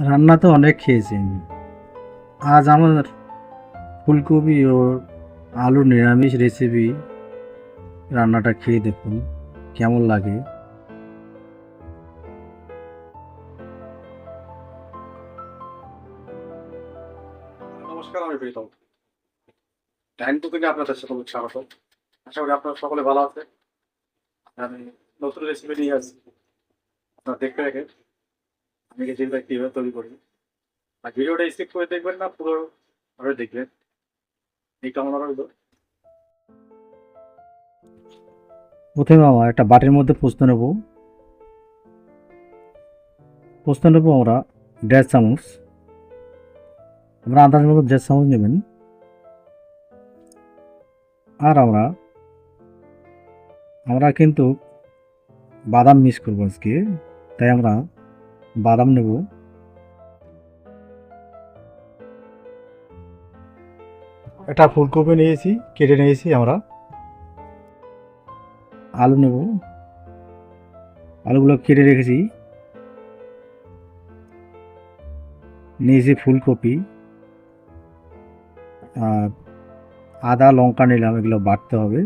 রান্না তো অনেক খেয়েছি আমি। আজ আমার ফুলকপি ও আলুর নিরামিষ রেসিপি রান্নাটা খেয়ে দেখুন কেমন লাগে। নমস্কার, আমি প্রীতম। টাইম কুকিং এ আপনাদের সকলকে স্বাগত। আশা করি আপনারা সকলে ভালো আছেন। আমি নতুন রেসিপি নিয়ে আসছি, আপনারা দেখতে রেখে আমি রেসিপিটা কীভাবে তৈরি করি। আর ভিডিওটা স্কিপ করে দেখবেন না, পুরো ভাবে দেখবেন, এই কামনা রইল। প্রথমে আমার একটা বাটির মধ্যে পোস্ত নেবো আমরা 1.5 চামচ। আমরা আন্দাজ মতো 1.5 চামচ নেবেন। আর আমরা আমরা কিন্তু বাদাম মিক্স করবো আজকে, তাই আমরা বাদাম নেব। একটা ফুলকপি নিয়েছি, কেটে নিয়েছি আমরা। আলু নেব, আলুগুলো কেটে রেখেছি। নিয়েছি ফুলকপি আর আদা লঙ্কা নিলাম, এগুলো বাটতে হবে,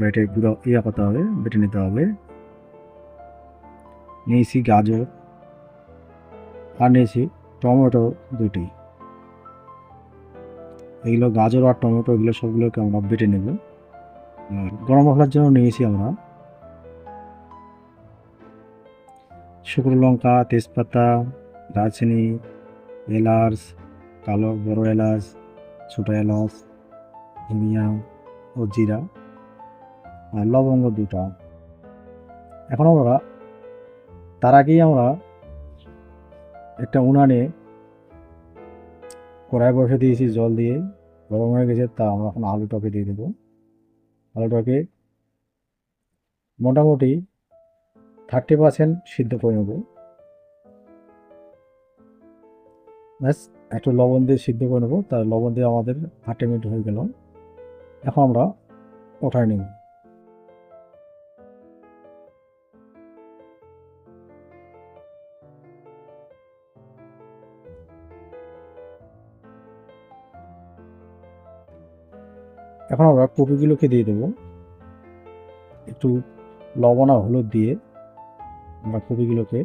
বেটে গুঁড়ো করতে হবে, বেটে নিতে হবে। নিয়েছি গাজর আর নিয়েছি টমেটো দুটি। এগুলো গাজর আর টমেটো এগুলো সবগুলোকে আমরা বেটে নেব। আর গরম মশলার জন্য নিয়েছি আমরা শুকনো লঙ্কা, তেজপাতা, দারচিনি, এলাচ, কালো বড় এলাচ, ছোটো এলাচ, ধনিয়া ও জিরা আর লবঙ্গ দুটা। এখন আমরা তার আগেই আমরা একটা উনানে কড়াই বসে দিয়েছি, জল দিয়ে গরম হয়ে গেছে, তা আমরা এখন আলুটাকে দিয়ে দেবো। আলুটাকে মোটামুটি 30% সিদ্ধ করে নেব। ব্যাস, একটু লবণ দিয়ে সিদ্ধ করে নেবো, তার লবণ দিয়ে আমাদের 30 মিনিট হয়ে গেল। এখন আমরা ওঠায় নেব। এখন আমরা কপিগুলোকে দিয়ে দেবো। একটু লবণ আর হলুদ দিয়ে আমরা কপিগুলোকে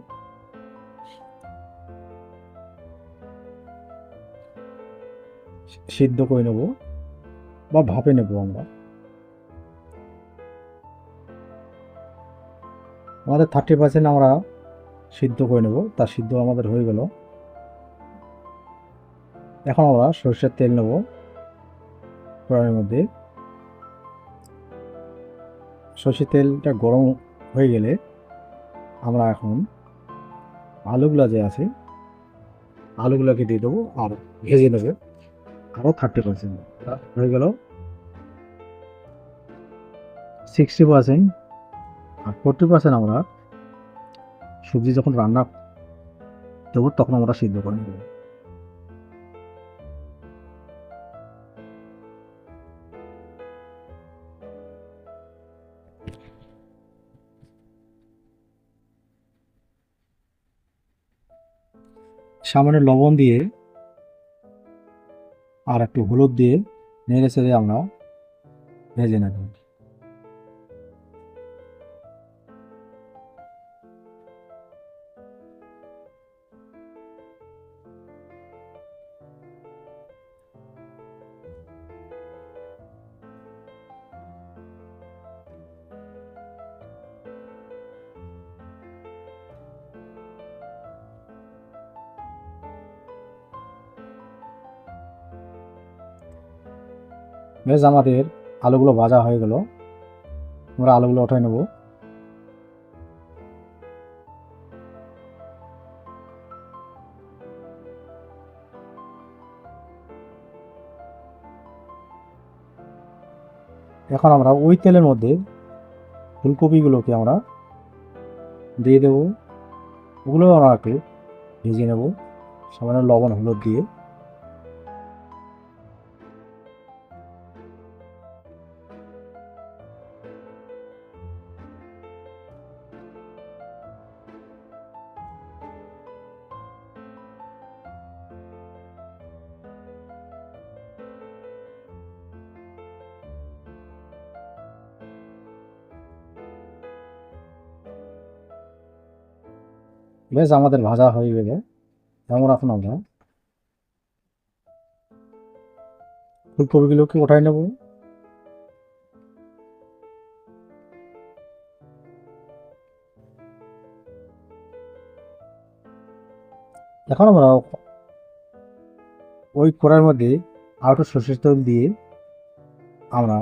সিদ্ধ করে নেব বা ভাপে নেব আমরা। আমাদের 30% আমরা সিদ্ধ করে নেব, তার সিদ্ধ আমাদের হয়ে গেল। এখন আমরা সরষের তেল নেব কড়াইয়ের মধ্যে। সরষের তেলটা গরম হয়ে গেলে আমরা এখন আলুগুলো যে আছে আলুগুলোকে দিয়ে দেবো আর ভেজে নেবে আরও 30%। হয়ে গেল 60%। আর 40% আমরা সবজি যখন রান্না দেবো তখন আমরা সিদ্ধ করে নেব। সামান্য লবণ দিয়ে আর একটু হলুদ দিয়ে নেড়ে চেড়ে আমরা ভেজে নেব। বেশ, আমাদের আলুগুলো ভাজা হয়ে গেল। আমরা আলুগুলো উঠাই নেব। এখন আমরা ওই তেলের মধ্যে ফুলকপিগুলোকে আমরা দিয়ে দেবো। ওগুলো আমরা একটু ভেজে নেব সামান্য লবণ হলুদ দিয়ে। বেশ আমাদের ভাজা হয়ে গেলে যেমন এখন আমরা ফুলকপিগুলোকে উঠাই নেব। এখন আমরা ওই কড়াইয়ের মধ্যে আর একটু সর্ষের তেল দিয়ে আমরা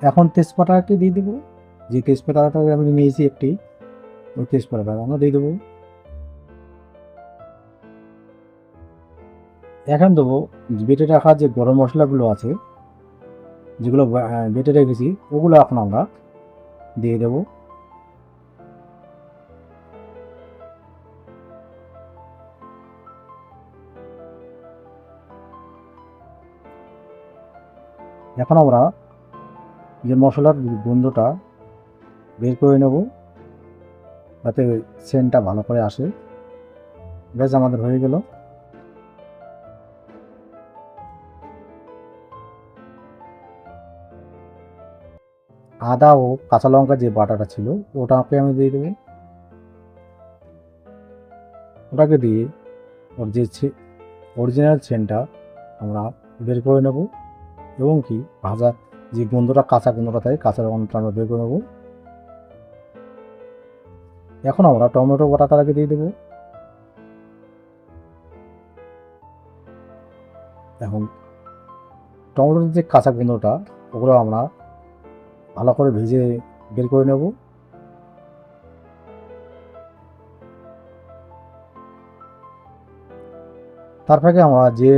এখন তেজপাতাকে দিয়ে দেবো। যে তেজপাতাটা আমি নিয়েছি একটি, ওই তেজপাতাটা আমরা দিয়ে দেবো। এখন দেবো বেটে রাখা যে গরম মশলাগুলো আছে, যেগুলো বেটে রেখেছি, ওগুলো এখন আমরা দিয়ে দেবো। এখন আমরা যে মশলার গন্ধটা বের করে নেব, যাতে সেন্টটা ভালো করে আসে। ব্যাস আমাদের হয়ে গেল। আদা ও কাঁচা লঙ্কা যে বাটাটা ছিল ওটাকে আমি দিয়ে দেবো। ওটাকে দিয়ে ওর যে অরিজিনাল সেন্টটা আমরা বের করে নেব, এবং কি ভাজা যে গন্ধটা, কাঁচা গন্ধটা থাকে, কাঁচা গন্ধটা আমরা বের করে নেব। এখন আমরা টমেটো বাটাটাকে দিয়ে দেবো। এখন টমেটোর যে কাঁচা গন্ধটা, ওগুলো আমরা ভালো করে ভেজে বের করে নেব। তারপরে আমরা যে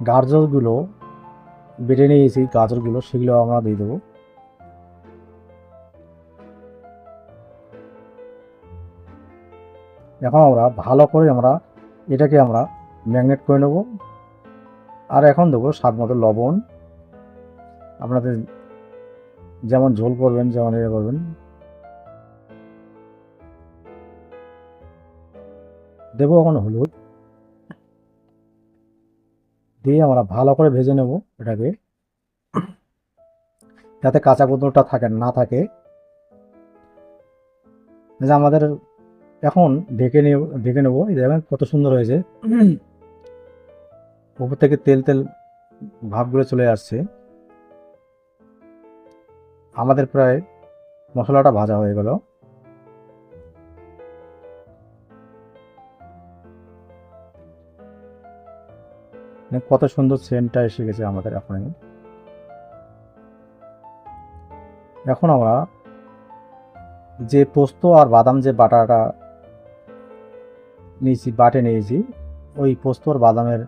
গাজরগুলো বেটে নিয়েছি, গাজরগুলো সেগুলো আমরা দিয়ে দেবো। এখন আমরা ভালো করে এটাকে আমরা ম্যারিনেট করে নেব। আর এখন দেবো স্বাদ মতো লবণ। আপনাদের যেমন ঝোল করবেন, যেমন ইয়ে করবেন। দেবো এখন হলুদ দিয়ে আমরা ভালো করে ভেজে নেব এটাকে, যাতে কাঁচা গন্ধটা না থাকে। যে আমাদের এখন ঢেকে নেব। এই দেখেন কত সুন্দর হয়েছে, উপর থেকে তেল তেল ভাবগুলো চলে আসছে। আমাদের প্রায় মশলাটা ভাজা হয়ে গেল। কত সুন্দর সেন্টটা এসে গেছে আমাদের এখন আমরা যে পোস্ত আর বাদাম যে বাটাটা নিয়েছি, ওই পোস্ত আর বাদামের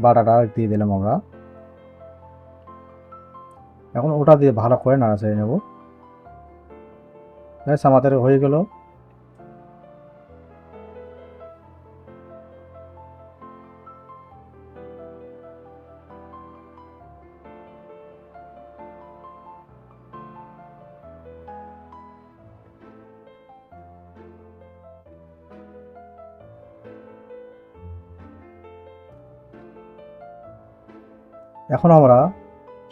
বাটাটা দিয়ে দিলাম আমরা। এখন ওটা দিয়ে ভালো করে নাড়াচাড়িয়ে নেব। ব্যাস আমাদের হয়ে গেল। এখন আমরা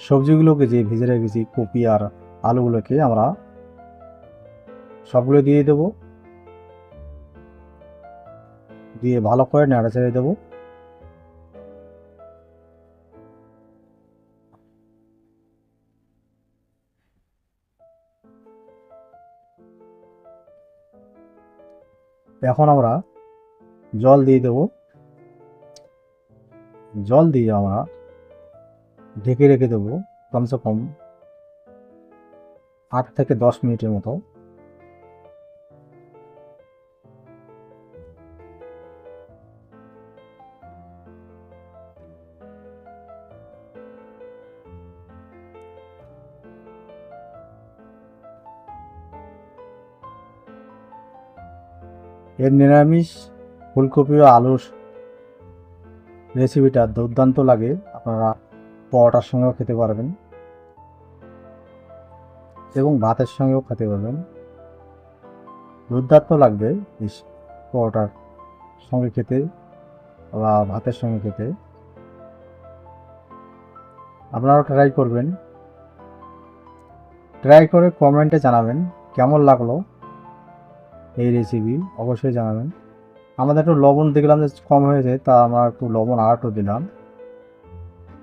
সবজিগুলোকে যে ভেজে রেখেছি, কপি আর আলুগুলোকে আমরা সবগুলো দিয়ে দেবো, দিয়ে ভালো করে নাড়াচাড়িয়ে দেবো। এখন আমরা জল দিয়ে দেবো। জল দিয়ে আমরা ঢেকে রেখে দেবো কমসে কম 8 থেকে 10 মিনিটের মতো। এর নিরামিষ ফুলকপি ও আলুর রেসিপিটা দুর্দান্ত লাগে। আপনারা পরোটার সঙ্গেও খেতে পারবেন এবং ভাতের সঙ্গেও খেতে পারবেন। দুর্দান্ত লাগবে এই পরোটার সঙ্গে খেতে বা ভাতের সঙ্গে খেতে। আপনারাও ট্রাই করবেন, ট্রাই করে কমেন্টে জানাবেন কেমন লাগলো এই রেসিপি, অবশ্যই জানাবেন। আমাদের একটু লবণ দেখলাম যে কম হয়েছে, তা আমরা একটু লবণ আর একটু দিলাম,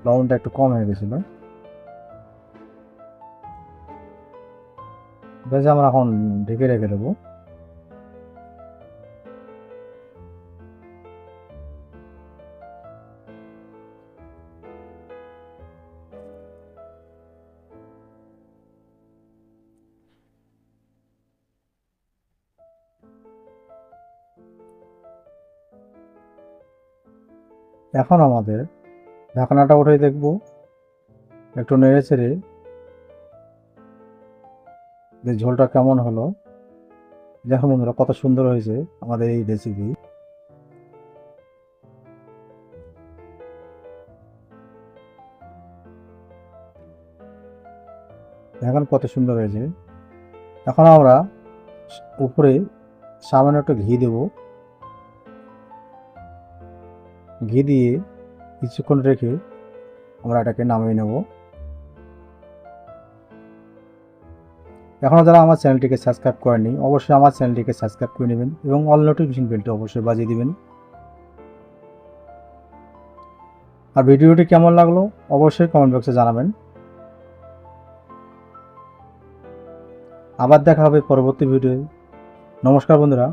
লবণটা একটু কম হয়ে গেছিল। বেশ, আমরা এখন ঢেকে রেখে দেবো। এখন আমাদের ঢাকনাটা উঠে দেখবো, একটু নেড়ে চেড়ে যে ঝোলটা কেমন হলো। দেখো বন্ধুরা, কত সুন্দর হয়েছে আমাদের এই রেসিপি। এখন কত সুন্দর হয়েছে। এখন আমরা উপরে সামান্য একটু ঘি দেব, ঘি দিয়ে কিছুক্ষণ রেখে আমরা এটাকে নামিয়ে নেব। এখনও যারা আমার চ্যানেলটিকে সাবস্ক্রাইব করেননি, অবশ্যই আমার চ্যানেলটিকে সাবস্ক্রাইব করে নেবেন এবং অল নোটিফিকেশন বেলটি অবশ্যই বাজিয়ে দিবেন। আর ভিডিওটি কেমন লাগলো অবশ্যই কমেন্ট বক্সে জানাবেন। আবার দেখা হবে পরবর্তী ভিডিওয়ে। নমস্কার বন্ধুরা।